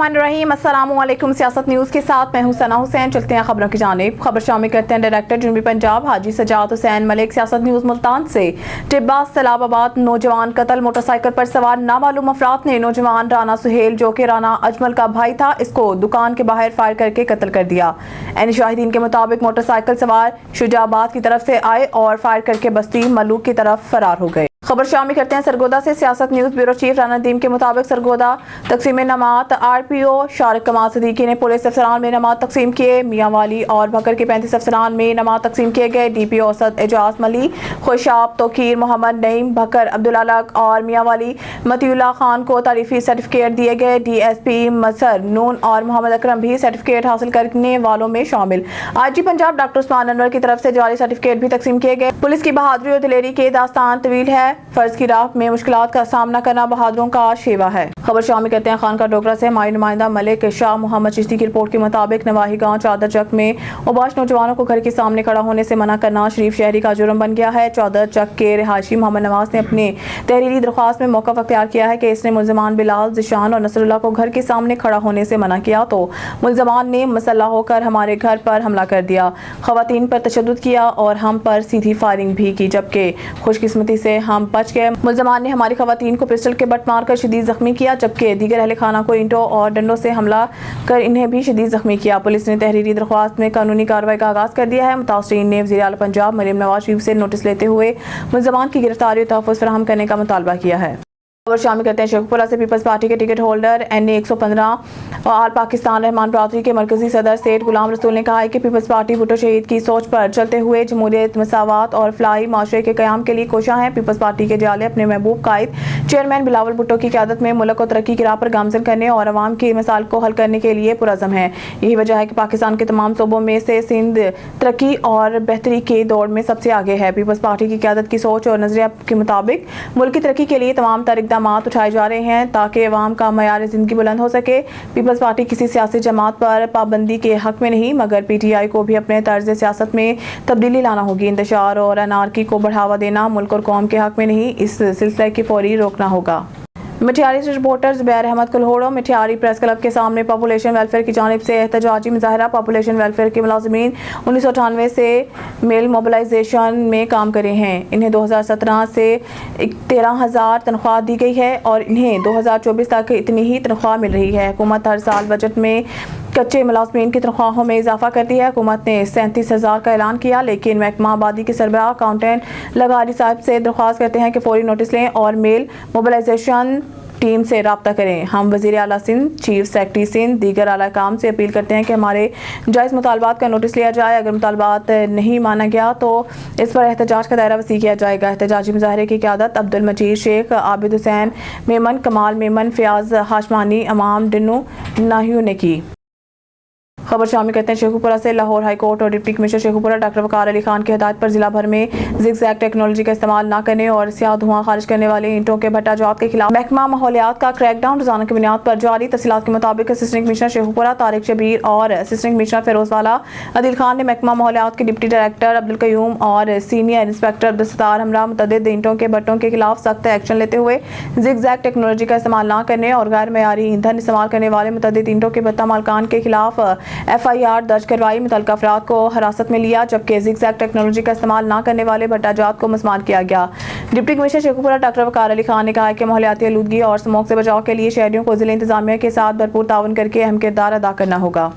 बिस्मिल्लाहिर्रहमानिर्रहीम। अस्सलाम वालेकुम। सियासत न्यूज़ के साथ मैं हूं सना हुसैन। चलते हैं खबरों की जानिब। खबर शामिल करते हैं डायरेक्टर जनूबी पंजाब हाजी सजाद हुसैन मलिक। सियासत न्यूज़ मुल्तान से टिब्बा सैलाबाद नौजवान कत्ल। मोटरसाइकिल पर सवार नामालूम अफराद ने नौजवान राना सुहेल जो कि राना अजमल का भाई था इसको दुकान के बाहर फायर करके कत्ल कर दिया। ऐनी शाहिदीन के मुताबिक मोटरसाइकिल सवार शुजाबाद की तरफ से आए और फायर करके बस्ती मलूक की तरफ फरार हो गए। खबर शामिल करते हैं सरगोदा से। सियासत news bureau chief Rana Nadeem के मुताबिक सरगोदा तकसीम नमात RPO शारिक कमाल सदीकी ने पुलिस अफसरान में नमात तकसीम किए। मियाँ वाली और भकर के 35 अफसरान में नमात तकसीम किए गए। DPO असद एजाज मली, खुशाब तोकीर, मोहम्मद नईम, भकर अब्दुल अलग और मियाँ वाली मतीउल्लाह खान को तारीफी सर्टिफिकेट दिए गए। DSP मसर नून और मोहम्मद अकरम भी सर्टिफिकेट हासिल करने वालों में शामिल। IG पंजाब डॉक्टर उस्मान अनवर की तरफ से जारी सर्टिफिकेट भी तकसीम किए गए। पुलिस की बहादुरी और दिलेरी के दास्तान तवील है। फर्ज की राह में मुश्किलात का सामना करना बहादुरों का शेवा है। खबर शामिल करते हैं खानका डोगरा से। हमारे नुमाइंदा मलिक शाह मोहम्मद चिश्ती की रिपोर्ट के मुताबिक नवाही गांव चादर चक में उबाश नौजवानों को घर के सामने खड़ा होने से मना करना शरीफ शहरी का जुर्म बन गया है। चादर चक के रिहायशी मोहम्मद नवाज ने अपने तहरीरी दरख्वास्त में मौका अख्तियार किया है कि इसने मुलजमान बिलाल, जिशान और नसरुल्लाह को घर के सामने खड़ा होने से मना किया तो मुलजमान ने मसल्ला होकर हमारे घर पर हमला कर दिया, खवातीन पर तशद्दुद किया और हम पर सीधी फायरिंग भी की, जबकि खुशकिस्मती से हम बच गए। मुलजमान ने हमारी खवातीन को पिस्टल के बट मारकर शदीद जख्मी किया, जबकि दीगर अहले खाना को ईंटों और डंडों से हमला कर इन्हें भी शदीद जख्मी किया। पुलिस ने तहरीरी दरख्वास्त में कानूनी कार्रवाई का आगाज कर दिया है। मुतासरीन ने वज़ीर आला पंजाब मरीम नवाज शरीफ से नोटिस लेते हुए मुलजमान की गिरफ्तारी और तहफ़्फ़ुज़ फराहम करने का मुतालबा किया है। और शामिल करते हैं शेखपुरा से। पीपल्स पार्टी के टिकट होल्डर NA 115 और आल पाकिस्तान रहमान बरादरी के मरकजी सदर सेठ गुलाम रसूल ने कहा है कि पीपल्स पार्टी भुट्टो शहीद की सोच पर चलते हुए जमहूरियत, मसावत और फलाही माशरे के क़याम के लिए कोशा है। पीपल्स पार्टी के जाले अपने महबूब कायद चेयरमैन बिलावल भुट्टो की क़यादत में मुल्क को तरक्की की राह पर गामजन करने और अवाम के मसाइल को हल करने के लिए पुरज़म है। यही वजह है कि पाकिस्तान के तमाम सूबों में से सिंध तरक्की और बेहतरी के दौड़ में सबसे आगे है। पीपल्स पार्टी की क़यादत की सोच और नज़रिया के मुताबिक मुल्क की तरक्की के लिए तमाम तर इक़दाम उठाए जा रहे हैं ताकि अवाम का मयार ज़िंदगी बुलंद हो सके। पीपल्स पार्टी किसी सियासी जमात पर पाबंदी के हक में नहीं, मगर PTI को भी अपने तर्ज सियासत में तब्दीली लाना होगी। इंतशार और अनारकी को बढ़ावा देना मुल्क और कौम के हक में नहीं, इस सिलसिले की फौरी रोकना होगा। मिठियारी से reporter Zubair Ahmed Kulhoro. Mithiari press club के सामने पॉपुलेशन वेलफेयर की जानिब से एहतजाजी मुजाहरा। पॉपुलेशन वेलफेयर के मुलाजिमीन 1998 से मेल मोबिलाइजेशन में काम करे हैं। इन्हें 2017 से 13,000 तनख्वाह दी गई है और इन्हें 2024 तक इतनी ही तनख्वाह मिल रही है। हुकूमत हर साल बजट में कच्चे मुलाजमीन की तनख्वाहों में इजाफा करती है। हुकूमत ने 37,000 का ऐलान किया, लेकिन महकमा आबादी के सरबराह अकाउंटेंट लगारी साहब से दरख्वास्त करते हैं कि फौरी नोटिस लें और मेल मोबिलाइजेशन टीम से रब्ता करें। हम वज़ीर आला सिंध, चीफ सेक्रेटरी सिंध, दीगर आला काम से अपील करते हैं कि हमारे जायज़ मुतालबात का नोटिस लिया जाए। अगर मुतालबात नहीं माना गया तो इस पर एहतजाज का दायरा वसी किया जाएगा। एहतजाजी मुजाहरे की क़यादत अब्दुल मजीद शेख, आबिद हुसैन मेमन, कमाल मेमन, फ़याज़ हाशमानी, अमाम डिन्नू नाहियों ने की। खबर शामिल करते हैं शेखुपुरा से। लाहौर हाई कोर्ट और डिप्टी कमिश्नर शेखुपुरा डॉक्टर वकार अली खान की हिदायत पर जिला भर में ज़िगज़ैग टेक्नोलॉजी का इस्तेमाल न करने और स्याह धुआं खारिज करने वाले ईंटों के भट्टा जात के खिलाफ महकमा माहौलियात का क्रैकडाउन रोजाना की बुनियाद पर जारी। तफसीलात के मुताबिक असिस्टेंट कमिश्नर शेखुपुरा तारिक शबीर और असिस्टेंट कमिश्नर फिरोजवाला अदिल खान ने महकमा माहौलियात के डिप्टी डायरेक्टर अब्दुल कयूम और सीनियर इंस्पेक्टर अब्दुल सत्तार हमरा मुतअद्दिद ईंटों के भट्टों के खिलाफ सख्त एक्शन लेते हुए ज़िगज़ैग टेक्नोलॉजी का इस्तेमाल न करने और गैर मयारी ईंधन इस्तेमाल करने वाले मुतअद्दिद ईंटों के भट्टा मालकान के खिलाफ FIR दर्ज करवाई। मुतल्लिका अफराद को हिरासत में लिया, जबकि ज़िगज़ैग टेक्नोलॉजी का इस्तेमाल न करने वाले भट्टाजात को मस्मार किया गया। डिप्टी कमिश्नर शेखुपुरा डॉक्टर वकार अली खान ने कहा कि माहौलियाती आलूदगी और स्मोक से बचाव के लिए शहरियों को ज़िला इंतजामिया के साथ भरपूर ताउन करके अहम किरदार अदा करना होगा।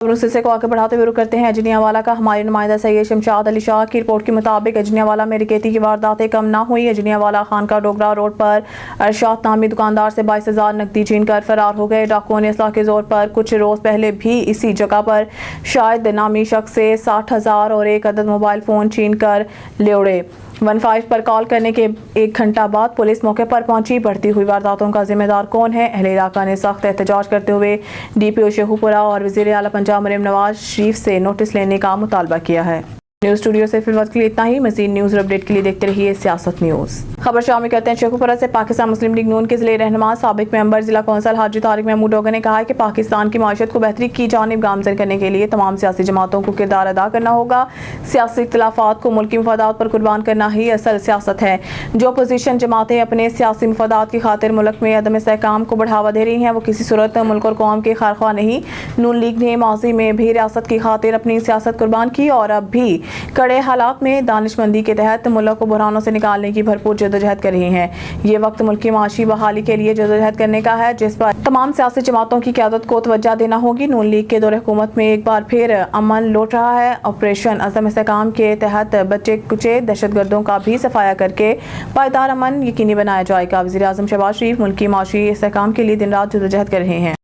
सिलसिले को आगे बढ़ाते हुए रुख करते हैं अजनियावाला का। हमारे नुमाइंदा सैयद शमशाद अली शाह की रिपोर्ट के मुताबिक अजनियावाला में डकैती की वारदातें कम ना हुई। अजनियावाला खानका डोगरा रोड पर अरशाद नामी दुकानदार से 22,000 नकदी छीन कर फरार हो गए। डाकुओं ने असलाह के जोर पर कुछ रोज पहले भी इसी जगह पर शायद नामी शख्स से 60,000 और एक अदद मोबाइल फ़ोन छीन कर ले उड़े। 15 पर कॉल करने के 1 घंटा बाद पुलिस मौके पर पहुंची। बढ़ती हुई वारदातों का जिम्मेदार कौन है? अहले इलाका ने सख्त एहतजाज करते हुए DPO शेखुपुरा और वज़ीर आला पंजाब मरीम नवाज शरीफ से नोटिस लेने का मुतालबा किया है। न्यूज़ स्टूडियो से फिलहाल के लिए इतना ही। मज़ीद न्यूज़ और अपडेट के लिए देखते रहिए सियासत न्यूज़। खबर शामिल करते हैं शेखुपुरा से। पाकिस्तान मुस्लिम लीग नून के ज़िले रहनुमा साबिक मेंबर ज़िला कौंसल हाजी तारिक महमूद डोगर ने कहा है कि पाकिस्तान की माशत को बेहतरी की जानिब गामजन करने के लिए तमाम सियासी जमातों को किरदार अदा करना होगा। सियासी इख्तिलाफात को मुल्की मफादात पर कुर्बान करना ही असल सियासत है। जो अपोजिशन जमातें अपने सियासी मफादात की खातिर मुल्क में अदम इस्तेहकाम को बढ़ावा दे रही हैं, वो किसी सूरत मुल्क और कौम के खारख्वाह नहीं। नून लीग ने माजी में भी रियासत की खातिर अपनी सियासत कुर्बान की और अब भी कड़े हालात में दानिशमंदी के तहत मुल्क को बुरहानों से निकालने की भरपूर जदोजहद कर रही हैं। ये वक्त मुल्क की माशी बहाली के लिए जदोजहद करने का है, जिस पर तमाम सियासी जमातों की क़यादत को तवज्जो देना होगी। नून लीग के दौरे हुकूमत में एक बार फिर अमन लौट रहा है। ऑपरेशन अज़म इस्तेहकाम के तहत बच्चे कुचे दहशतगर्दों का भी सफाया करके पायदार अमन यकीनी बनाया जाएगा। वज़ीर आज़म शहबाज शरीफ मुल्क की माशी इस्तेहकाम के लिए दिन रात जदोजहद कर रहे हैं।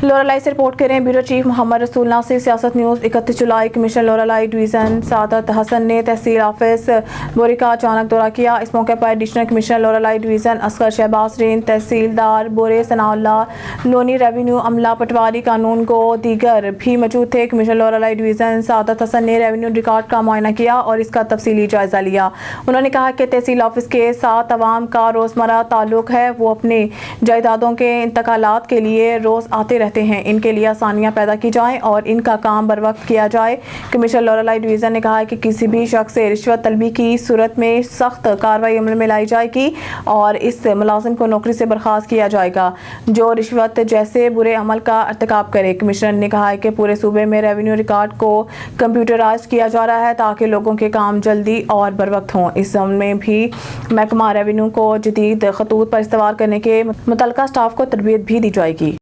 लोरालाई से रिपोर्ट करें ब्यूरो चीफ मोहम्मद रसूल नासिर। सियासत न्यूज़। 31 जुलाई कमिश्नर लोरालाई डिवीज़न सादत हसन ने तहसील ऑफिस बोरी का अचानक दौरा किया। इस मौके पर additional commissioner Loralai division Asghar Shahbaz Reen, तहसीलदार बोरे सनाउल्लाह लोनी, रेवेन्यू अमला पटवारी कानून को दीगर भी मौजूद थे। कमिश्नर लोरालाई डिवीज़न सादत हसन ने रेवेन्यू रिकॉर्ड का मुआयना किया और इसका तफसीली जायज़ा लिया। उन्होंने कहा कि तहसील ऑफिस के साथ अवाम का रोज़मर्रा ताल्लुक है, वो अपने जायदादों के इंतकालात के लिए रोज़ आते रहते हैं। इनके लिए आसानियां पैदा की जाएं और इनका काम बर वक्त किया जाए। कमिश्नर लोरालाई डिवीज़न ने कहा है कि किसी भी शख्स से रिश्वत तलबी की सूरत में सख्त कार्रवाई अमल में लाई जाएगी और इस मुलाजिम को नौकरी से बर्खास्त किया जाएगा जो रिश्वत जैसे बुरे अमल का इर्तिकाब करे। कमिश्नर ने कहा है कि पूरे सूबे में रेवेन्यू रिकॉर्ड को कंप्यूटराइज किया जा रहा है ताकि लोगों के काम जल्दी और बर वक्त हों। इस अमल में भी महकमा रेवेन्यू को जदीद खतूत पर इस्तेमाल करने के मुतल्लिका स्टाफ को तरबियत भी दी जाएगी।